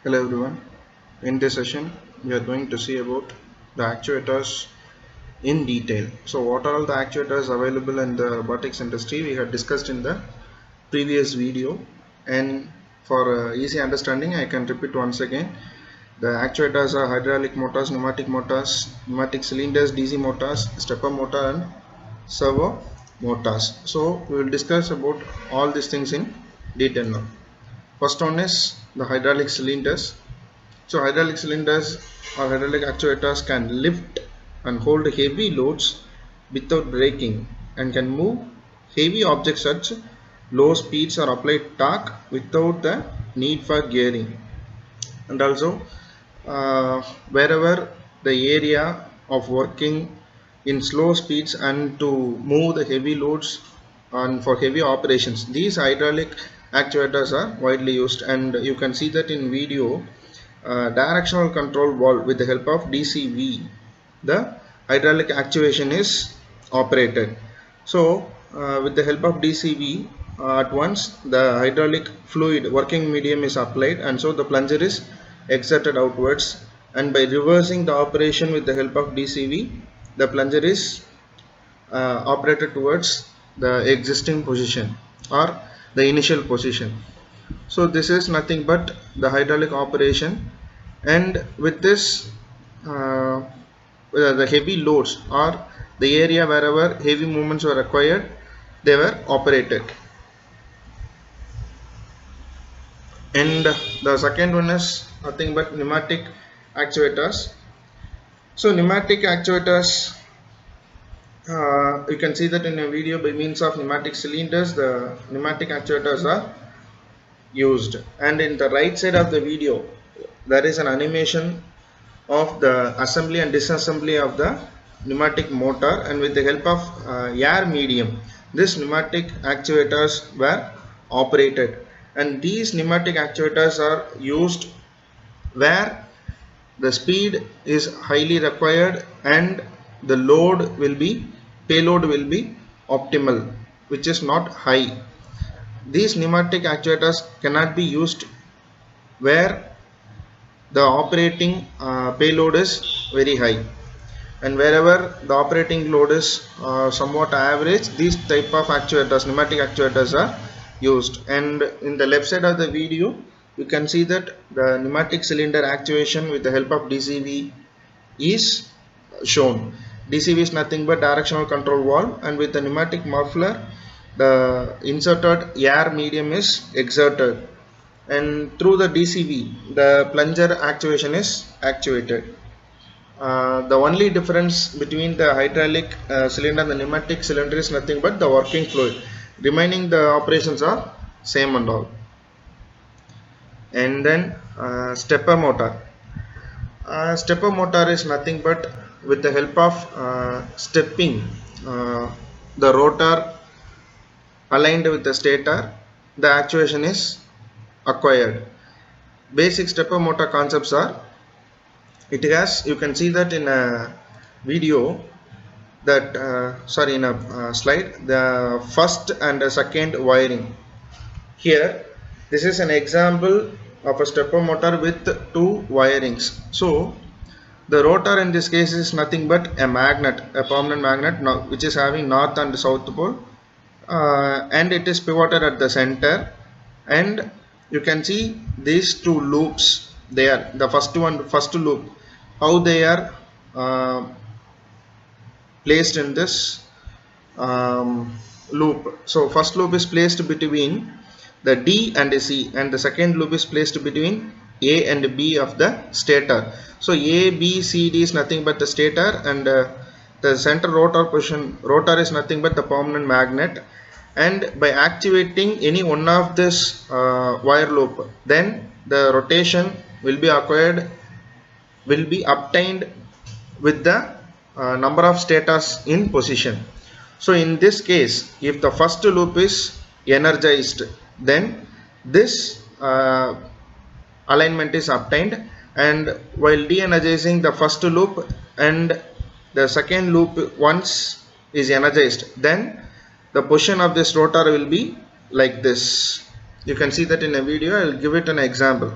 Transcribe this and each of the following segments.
Hello everyone. In this session, we are going to see about the actuators in detail. So, what are all the actuators available in the robotics industry? We had discussed in the previous video, and for easy understanding, I can repeat once again. The actuators are hydraulic motors, pneumatic cylinders, DC motors, stepper motor, and servo motors. So, we will discuss about all these things in detail now. First one is the hydraulic cylinders. So hydraulic cylinders or hydraulic actuators can lift and hold heavy loads without braking and can move heavy objects at low speeds or apply torque without the need for gearing. And also wherever the area of working in slow speeds and to move the heavy loads and for heavy operations, these hydraulic actuators are widely used, and you can see that in video. Directional control valve with the help of DCV, the hydraulic actuation is operated. So with the help of DCV, at once the hydraulic fluid working medium is applied, and so the plunger is exerted outwards, and by reversing the operation with the help of DCV, the plunger is operated towards the existing position or the initial position. So this is nothing but the hydraulic operation, and with this the heavy loads or the area wherever heavy movements were required, they were operated. And the second one is nothing but pneumatic actuators. So pneumatic actuators, you can see that in a video. By means of pneumatic cylinders, the pneumatic actuators are used, and in the right side of the video there is an animation of the assembly and disassembly of the pneumatic motor, and with the help of air medium, this pneumatic actuators were operated. And these pneumatic actuators are used where the speed is highly required and the payload will be optimal, which is not high. These pneumatic actuators cannot be used where the operating payload is very high, and wherever the operating load is somewhat average, these type of actuators, pneumatic actuators, are used. And in the left side of the video, you can see that the pneumatic cylinder actuation with the help of DCV is shown. DCV is nothing but directional control valve, and with the pneumatic muffler, the inserted air medium is exerted, and through the DCV, the plunger actuation is actuated. The only difference between the hydraulic cylinder and the pneumatic cylinder is nothing but the working fluid. Remaining the operations are same and all. And then stepper motor. Stepper motor is nothing but with the help of stepping the rotor aligned with the stator, the actuation is acquired. Basic stepper motor concepts are, it has, you can see that in a video that in a slide, the first and the second wiring. Here this is an example of a stepper motor with two wirings. So the rotor in this case is nothing but a magnet, a permanent magnet, which is having north and south pole, and it is pivoted at the center. And you can see these two loops there, the first loop, how they are placed in this loop. So first loop is placed between the D and C, and the second loop is placed between A and B of the stator. So A, B, C, D is nothing but the stator, and the center rotor is nothing but the permanent magnet. And by activating any one of this wire loop, then the rotation will be obtained with the number of stators in position. So in this case, if the first loop is energized, then this alignment is obtained, and while de-energizing the first loop and the second loop once is energized, then the position of this rotor will be like this. You can see that in a video. I will give it an example.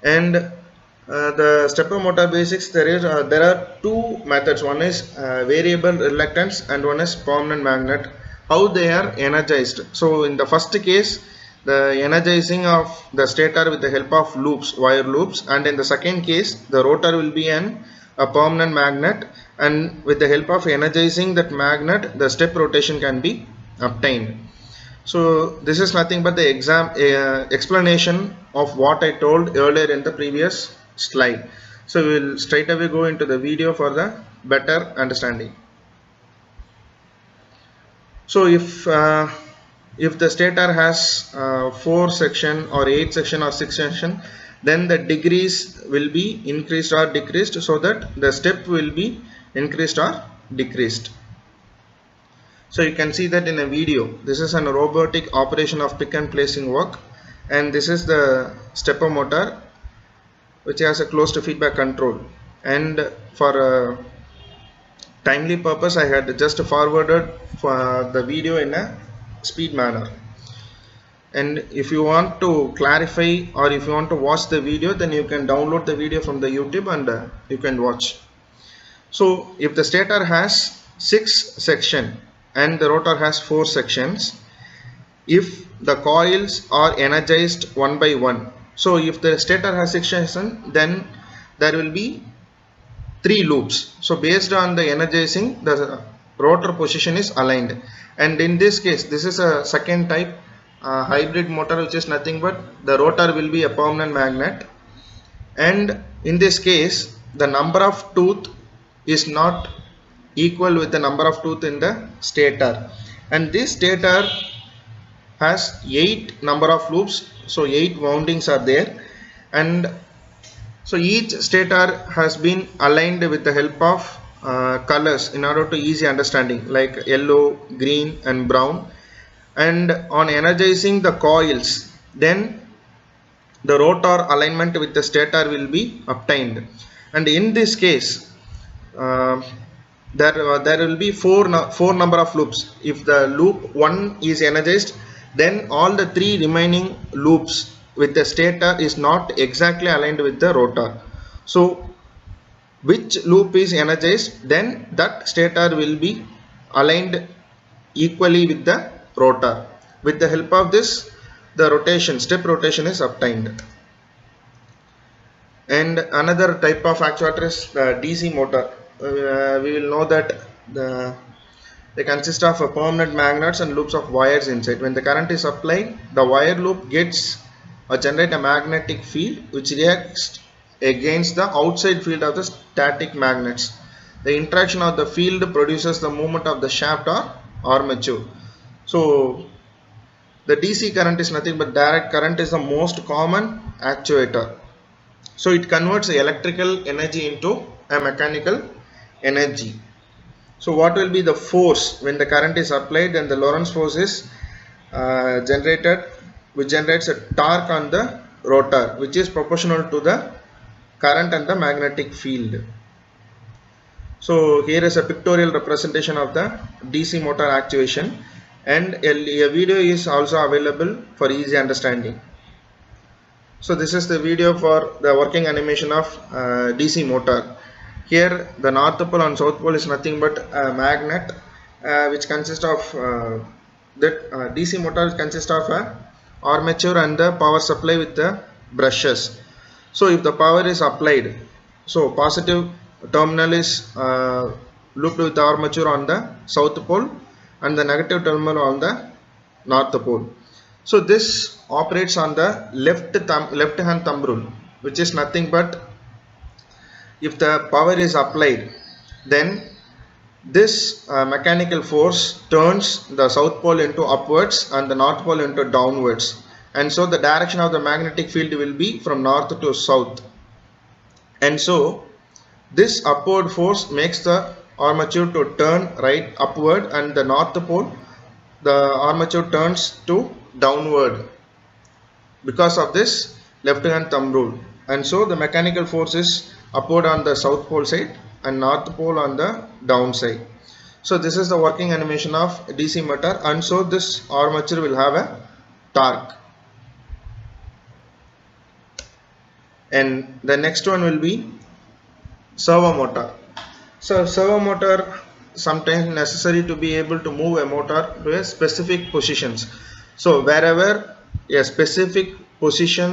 And the stepper motor basics, there are two methods. One is variable reluctance and one is permanent magnet. How they are energized? So in the first case, the energizing of the stator with the help of loops, wire loops, and in the second case the rotor will be a permanent magnet, and with the help of energizing that magnet the step rotation can be obtained. So this is nothing but the explanation of what I told earlier in the previous slide. So we will straight away go into the video for the better understanding. So if the stator has 4 section or 8 section or 6 section, then the degrees will be increased or decreased, so that the step will be increased or decreased. So you can see that in a video. This is a robotic operation of pick and placing work, and this is the stepper motor which has a closed feedback control. And for a timely purpose, I had just forwarded for the video in a speed manner. And if you want to clarify or if you want to watch the video, then you can download the video from the YouTube and you can watch. So if the stator has 6 sections and the rotor has 4 sections, if the coils are energized one by one, so if the stator has 6 sections, then there will be 3 loops. So based on the energizing, the rotor position is aligned. And in this case, this is a second type hybrid motor, which is nothing but the rotor will be a permanent magnet, and in this case the number of tooth is not equal with the number of tooth in the stator, and this stator has 8 number of loops, so 8 woundings are there, and so each stator has been aligned with the help of colors in order to easy understanding, like yellow, green and brown. And on energizing the coils, then the rotor alignment with the stator will be obtained. And in this case, there will be four number of loops. If the loop 1 is energized, then all the 3 remaining loops with the stator is not exactly aligned with the rotor. So which loop is energized, then that stator will be aligned equally with the rotor. With the help of this, the rotation, step rotation is obtained. And another type of actuator is DC motor. We will know that they consist of a permanent magnets and loops of wires inside. When the current is applied, the wire loop gets or generate a magnetic field which reacts against the outside field of the static magnets. The interaction of the field produces the movement of the shaft or armature. So the DC current is nothing but direct current is the most common actuator. So it converts the electrical energy into a mechanical energy. So what will be the force when the current is applied? Then the Lorentz force is generated, which generates a torque on the rotor, which is proportional to the current and the magnetic field. So here is a pictorial representation of the DC motor actuation, and a video is also available for easy understanding. So this is the video for the working animation of DC motor. Here the north pole and south pole is nothing but a magnet which consists of DC motor consists of a armature and the power supply with the brushes. So if the power is applied, so positive terminal is looped with the armature on the south pole and the negative terminal on the north pole. So this operates on the left hand thumb rule, which is nothing but if the power is applied, then this mechanical force turns the south pole into upwards and the north pole into downwards, and so the direction of the magnetic field will be from north to south. And so this upward force makes the armature to turn right upward, and the north pole the armature turns to downward because of this left hand thumb rule. And so the mechanical force is upward on the south pole side and north pole on the down side. So this is the working animation of DC motor, and so this armature will have a torque. and the next one will be servo motor. So servo motor sometimes necessary to be able to move a motor to a specific positions. So wherever a specific position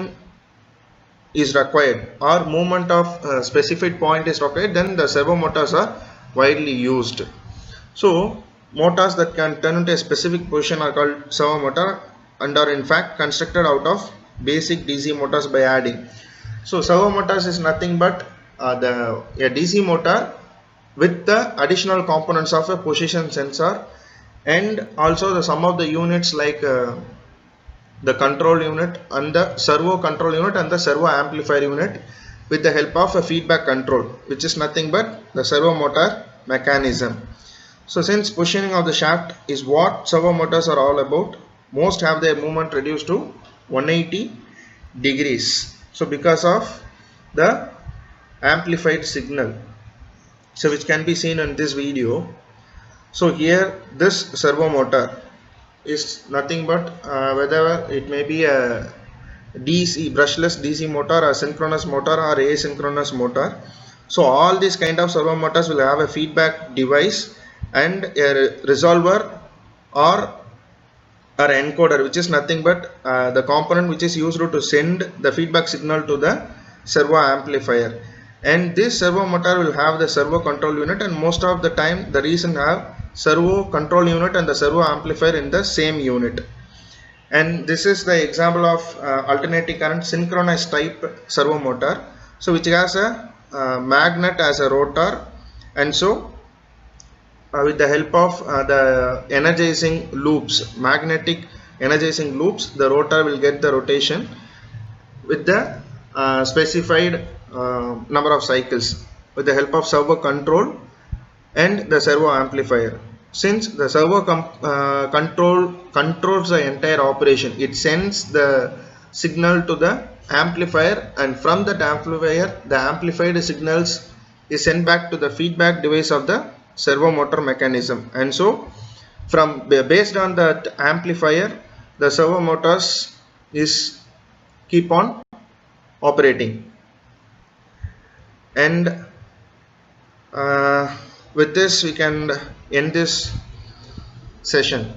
is required or movement of a specific point is required, then the servo motors are widely used. So motors that can turn into a specific position are called servo motor and are in fact constructed out of basic DC motors by adding. So servo motors is nothing but a DC motor with the additional components of a position sensor, and also the some of the units like the control unit and the servo control unit and the servo amplifier unit with the help of a feedback control, which is nothing but the servo motor mechanism. So since positioning of the shaft is what servo motors are all about, most have their movement reduced to 180 degrees. So because of the amplified signal, so which can be seen in this video. So here this servo motor is nothing but whether it may be a DC brushless DC motor, a synchronous motor or asynchronous motor. So all these kind of servo motors will have a feedback device and a resolver or encoder, which is nothing but the component which is used to send the feedback signal to the servo amplifier. And this servo motor will have the servo control unit, and most of the time the reason have servo control unit and the servo amplifier in the same unit. And this is the example of alternating current synchronous type servo motor, so which has a magnet as a rotor, and so with the help of the energizing loops, magnetic energizing loops, the rotor will get the rotation with the specified number of cycles with the help of servo control and the servo amplifier. Since the servo control controls the entire operation, it sends the signal to the amplifier, and from that amplifier the amplified signals is sent back to the feedback device of the servo motor mechanism, and so from based on that amplifier the servo motors is keep on operating. And with this we can end this session.